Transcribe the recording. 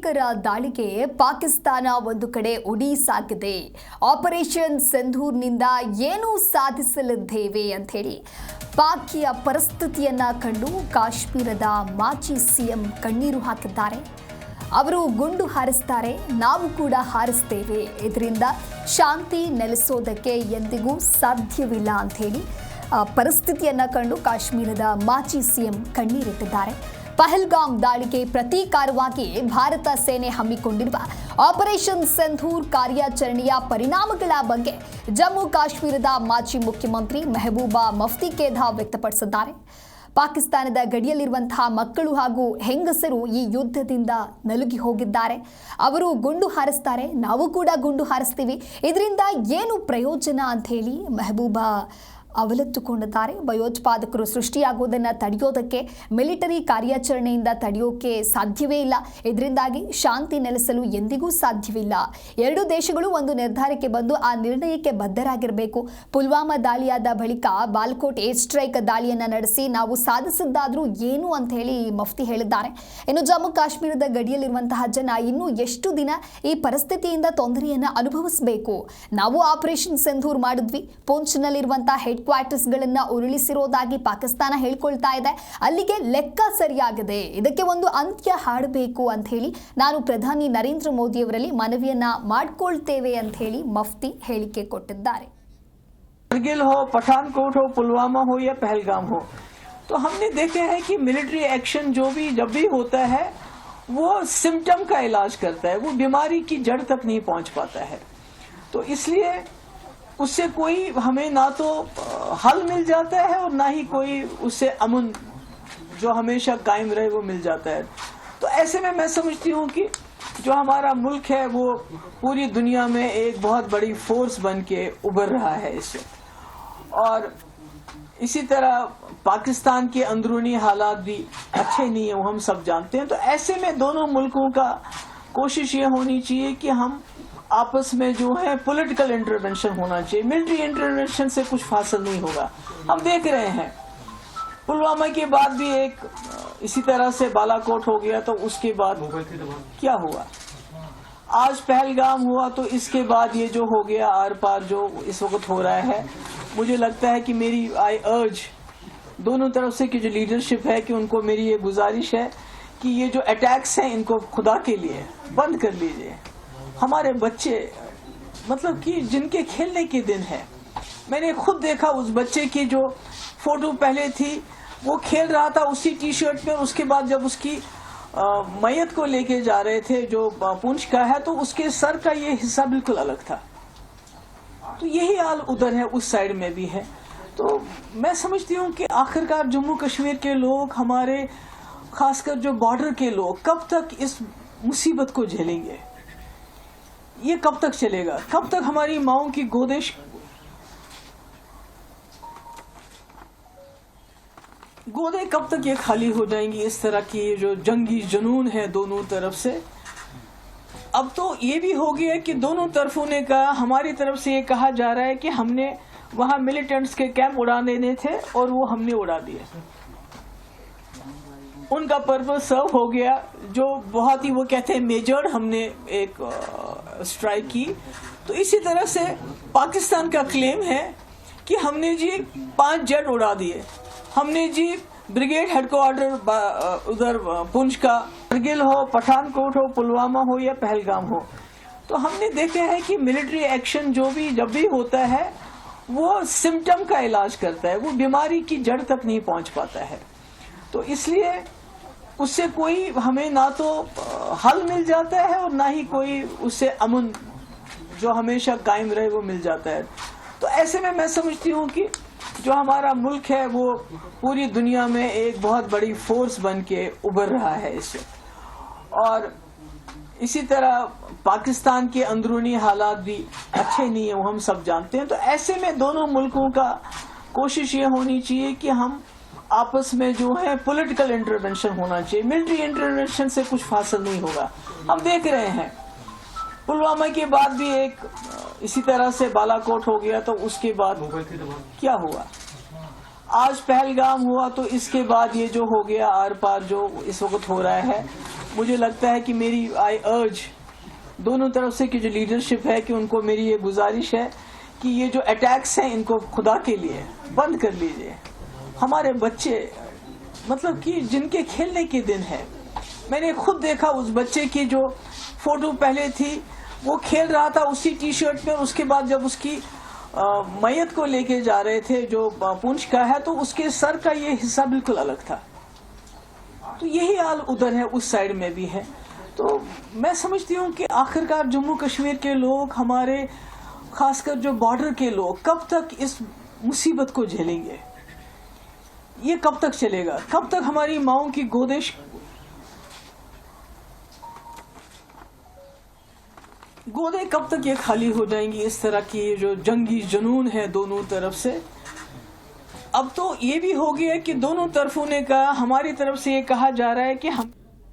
ಭೀಕರ ದಾಳಿಗೆ ಪಾಕಿಸ್ತಾನ ಒಂದು ಕಡೆ ಉಡಿ ಸಾಗಿದೆ. ಆಪರೇಷನ್ ಸಿಂಧೂರ್ನಿಂದ ಏನು ಸಾಧಿಸಲಿದ್ದೇವೆ ಅಂತ ಹೇಳಿ ಪಾಕಿಯ ಪರಿಸ್ಥಿತಿಯನ್ನ ಕಂಡು ಕಾಶ್ಮೀರದ ಮಾಜಿ ಸಿಎಂ ಕಣ್ಣೀರು ಹಾಕಿದ್ದಾರೆ. ಅವರು ಗುಂಡು ಹಾರಿಸ್ತಾರೆ, ನಾವು ಕೂಡ ಹಾರಿಸ್ತೇವೆ, ಇದರಿಂದ ಶಾಂತಿ ನೆಲೆಸೋದಕ್ಕೆ ಎಂದಿಗೂ ಸಾಧ್ಯವಿಲ್ಲ ಅಂತ ಹೇಳಿ ಪರಿಸ್ಥಿತಿಯನ್ನ ಕಂಡು ಕಾಶ್ಮೀರದ ಮಾಜಿ ಸಿಎಂ ಕಣ್ಣೀರಿಟ್ಟಿದ್ದಾರೆ. ಪಹಲ್ಗಾಮ್ ದಾಳಿಗೆ ಪ್ರತೀಕಾರವಾಗಿ ಭಾರತ ಸೇನೆ ಹಮ್ಮಿಕೊಂಡಿರುವ ಆಪರೇಷನ್ ಸಿಂಧೂರ್ ಕಾರ್ಯಾಚರಣೆಯ ಪರಿಣಾಮಗಳ ಬಗ್ಗೆ ಜಮ್ಮು ಕಾಶ್ಮೀರದ ಮಾಜಿ ಮುಖ್ಯಮಂತ್ರಿ ಮೆಹಬೂಬಾ ಮುಫ್ತಿ ಖೇದ ವ್ಯಕ್ತಪಡಿಸಿದ್ದಾರೆ. ಪಾಕಿಸ್ತಾನದ ಗಡಿಯಲ್ಲಿರುವಂತಹ ಮಕ್ಕಳು ಹಾಗೂ ಹೆಂಗಸರು ಈ ಯುದ್ಧದಿಂದ ನಲುಗಿ ಹೋಗಿದ್ದಾರೆ. ಅವರು ಗುಂಡು ಹಾರಿಸ್ತಾರೆ, ನಾವು ಕೂಡ ಗುಂಡು ಹಾರಿಸ್ತೀವಿ, ಇದರಿಂದ ಏನು ಪ್ರಯೋಜನ ಅಂತ ಹೇಳಿ ಮೆಹಬೂಬಾ ಅವಲತ್ತುಕೊಂಡಿದ್ದಾರೆ. ಭಯೋತ್ಪಾದಕರು ಸೃಷ್ಟಿಯಾಗುವುದನ್ನು ತಡೆಯೋದಕ್ಕೆ ಮಿಲಿಟರಿ ಕಾರ್ಯಾಚರಣೆಯಿಂದ ತಡೆಯೋಕೆ ಸಾಧ್ಯವೇ ಇಲ್ಲ. ಇದರಿಂದಾಗಿ ಶಾಂತಿ ನೆಲೆಸಲು ಎಂದಿಗೂ ಸಾಧ್ಯವಿಲ್ಲ. ಎರಡು ದೇಶಗಳು ಒಂದು ನಿರ್ಧಾರಕ್ಕೆ ಬಂದು ಆ ನಿರ್ಣಯಕ್ಕೆ ಬದ್ಧರಾಗಿರಬೇಕು. ಪುಲ್ವಾಮಾ ದಾಳಿಯಾದ ಬಳಿಕ ಬಾಲ್ಕೋಟ್ ಏರ್ ಸ್ಟ್ರೈಕ್ ದಾಳಿಯನ್ನು ನಡೆಸಿ ನಾವು ಸಾಧಿಸಿದ್ದಾದ್ರೂ ಏನು ಅಂತ ಹೇಳಿ ಮುಫ್ತಿ ಹೇಳಿದ್ದಾರೆ. ಇನ್ನು ಜಮ್ಮು ಕಾಶ್ಮೀರದ ಗಡಿಯಲ್ಲಿರುವಂತಹ ಜನ ಇನ್ನೂ ಎಷ್ಟು ದಿನ ಈ ಪರಿಸ್ಥಿತಿಯಿಂದ ತೊಂದರೆಯನ್ನು ಅನುಭವಿಸಬೇಕು? ನಾವು ಆಪರೇಷನ್ ಸಿಂಧೂರ್ ಮಾಡಿದ್ವಿ, ಪೂಂಚ್ನಲ್ಲಿರುವಂತಹ ಹೆಡ್ ಕ್ವಾರ್ಟರ್ಸ್ಗಳನ್ನು ಉರುಳಿಸಿರೋದಾಗಿ ಪಾಕಿಸ್ತಾನ ಹೇಳ್ಕೊಳ್ತಾ ಇದೆ. ಅಲ್ಲಿಗೆ ಲೆಕ್ಕ ಸರಿಯಾಗಿದೆ, ಇದಕ್ಕೆ ಒಂದು ಅಂತ್ಯ ಹಾಡಬೇಕು ಅಂತ ಹೇಳಿ ನಾನು ಪ್ರಧಾನಿ ನರೇಂದ್ರ ಮೋದಿ ಅವರಲ್ಲಿ ಮನವಿಯನ್ನ ಮಾಡಿಕೊಳ್ತೇವೆ ಅಂತ ಹೇಳಿ ಮುಫ್ತಿ ಹೇಳಿಕೆ ಕೊಟ್ಟಿದ್ದಾರೆ. करगिल हो, पठानकोट हो, पुलवामा हो या पहलगाम हो, तो हमने देखे हैं कि मिलिट्री एक्शन जब भी होता है वो सिम्टम का इलाज करता है, वो बीमारी की जड़ तक नहीं पहुंच पाता है. तो इसलिए उससे कोई हमें ना तो हल मिल जाता है और ना ही कोई उससे अमन जो हमेशा कायम रहे वो मिल जाता है. तो ऐसे में मैं समझती हूँ कि जो हमारा मुल्क है वो पूरी दुनिया में एक बहुत बड़ी फोर्स बन के उभर रहा है इससे. और इसी तरह पाकिस्तान के अंदरूनी हालात भी अच्छे नहीं है, वो हम सब जानते हैं. तो ऐसे में दोनों मुल्कों का कोशिश ये होनी चाहिए कि हम आपस में जो है पॉलिटिकल इंटरवेंशन होना चाहिए. मिलिट्री इंटरवेंशन से कुछ हासिल नहीं होगा. हम देख रहे हैं पुलवामा के बाद भी एक इसी तरह से बालाकोट हो गया, तो उसके बाद क्या हुआ? आज पहलगाम हुआ, तो इसके बाद ये जो हो गया आर पार जो इस वक्त हो रहा है, मुझे लगता है कि मेरी आई अर्ज दोनों तरफ से की जो लीडरशिप है कि उनको मेरी ये गुजारिश है कि ये जो अटैक्स हैं इनको खुदा के लिए बंद कर लीजिए. हमारे बच्चे मतलब कि जिनके खेलने के दिन है, मैंने खुद देखा उस बच्चे की जो फोटो पहले थी वो खेल रहा था उसी टी शर्ट में, उसके बाद जब उसकी मैयत को लेके जा रहे थे जो पुंछ का है, तो उसके सर का ये हिस्सा बिल्कुल अलग था. तो यही हाल उधर है, उस साइड में भी है. तो मैं समझती हूँ कि आखिरकार जम्मू कश्मीर के लोग, हमारे खासकर जो बॉर्डर के लोग, कब तक इस मुसीबत को झेलेंगे? ये कब तक चलेगा? कब तक हमारी माओं की गोदें कब तक ये खाली हो जाएंगी? इस तरह की जो जंगी जुनून है दोनों तरफ से. अब तो ये भी हो गया कि दोनों तरफों ने कहा, हमारी तरफ से ये कहा जा रहा है कि हमने वहां मिलिटेंट्स के कैंप उड़ा देने थे और वो हमने उड़ा दिए. उनका पर्पस सर्व हो गया. जो बहुत ही वो कहते हैं मेजर्ड हमने एक स्ट्राइक की. तो इसी तरह से पाकिस्तान का क्लेम है कि हमने जी 5 जेट उड़ा दिए, हमने जी ब्रिगेड हेडक्वार्टर उधर पुंछ का, करगिल हो, पठानकोट हो, पुलवामा हो या पहलगाम हो, तो हमने देखे हैं कि मिलिट्री एक्शन जब भी होता है वो सिम्टम का इलाज करता है, वो बीमारी की जड़ तक नहीं पहुंच पाता है. तो इसलिए उससे कोई हमें ना तो हल मिल जाता है और ना ही कोई उससे अमन जो हमेशा कायम रहे वो मिल जाता है. तो ऐसे में मैं समझती हूँ कि जो हमारा मुल्क है वो पूरी दुनिया में एक बहुत बड़ी फोर्स बन के उभर रहा है इससे. और इसी तरह पाकिस्तान के अंदरूनी हालात भी अच्छे नहीं है, वो हम सब जानते हैं. तो ऐसे में दोनों मुल्कों का कोशिश ये होनी चाहिए कि हम आपस में जो है पॉलिटिकल इंटरवेंशन होना चाहिए. मिलिट्री इंटरवेंशन से कुछ हासिल नहीं होगा. हम देख रहे हैं पुलवामा के बाद भी एक इसी तरह से बालाकोट हो गया, तो उसके बाद क्या हुआ? आज पहलगाम हुआ, तो इसके बाद ये जो हो गया आर पार जो इस वक्त हो रहा है, مجھے لگتا ہے کہ میری آئی ارج دونوں طرف سے کہ جو لیڈرشپ ہے کہ ان کو میری یہ گزارش ہے کہ یہ جو اٹیکس ہیں ان کو خدا کے لیے بند کر لیجئے. ہمارے بچے مطلب کہ جن کے کھیلنے کے دن ہے، میں نے خود دیکھا اس بچے کی جو فوٹو پہلے تھی وہ کھیل رہا تھا اسی ٹی شرٹ میں، اس کے بعد جب اس کی میت کو لے کے جا رہے تھے جو پونچھ کا ہے تو اس کے سر کا یہ حصہ بالکل الگ تھا. تو یہی حال ادھر ہے، اس سائڈ میں بھی ہے. تو میں سمجھتی ہوں کہ آخرکار جموں کشمیر کے لوگ، ہمارے خاص کر جو بارڈر کے لوگ، کب تک اس مصیبت کو جھیلیں گے؟ یہ کب تک چلے گا؟ کب تک ہماری ماؤں کی گودیں کب تک یہ خالی ہو جائیں گی؟ اس طرح کی جو جنگی جنون ہے دونوں طرف سے. اب تو یہ بھی ہو گیا کہ دونوں طرفوں نے کہا، ہماری طرف سے یہ کہا جا رہا ہے کہ ہم